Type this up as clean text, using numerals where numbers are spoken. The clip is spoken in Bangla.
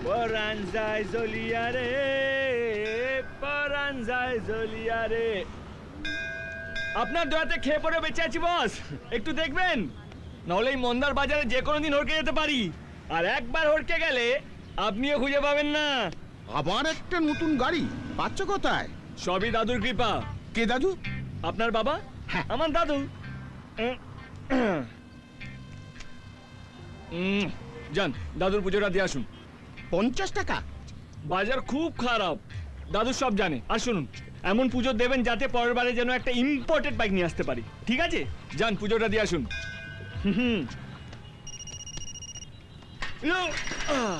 পরাণ যায় জ্বলিয়া রে, পরাণ যায় জ্বলিয়া রে। আপনার দয়াতে খেয়ে পরে বেঁচে আছি বস, একটু দেখবেন, নাহলে এই মন্দার বাজারে যে কোনো দিন হড়কে যেতে পারি, আর একবার হড়কে গেলে আপনিও খুঁজে পাবেন না। আবার একটা নতুন গাড়ি পাচ্ছ কোথায়? সবই দাদুর কৃপা। কে দাদু? আপনার বাবা? হ্যাঁ। আমার দাদু। যান দাদুর পুজোটা দিয়ে আসুন। 50 টাকা? বাজার খুব খারাপ, দাদু সব জানে। আর শুনুন, এমন পুজো দেবেন যাতে পরের বারে যেন একটা ইম্পোর্টেড বাইক নিয়ে আসতে পারি, ঠিক আছে? যান পুজোটা দিয়ে আসুন।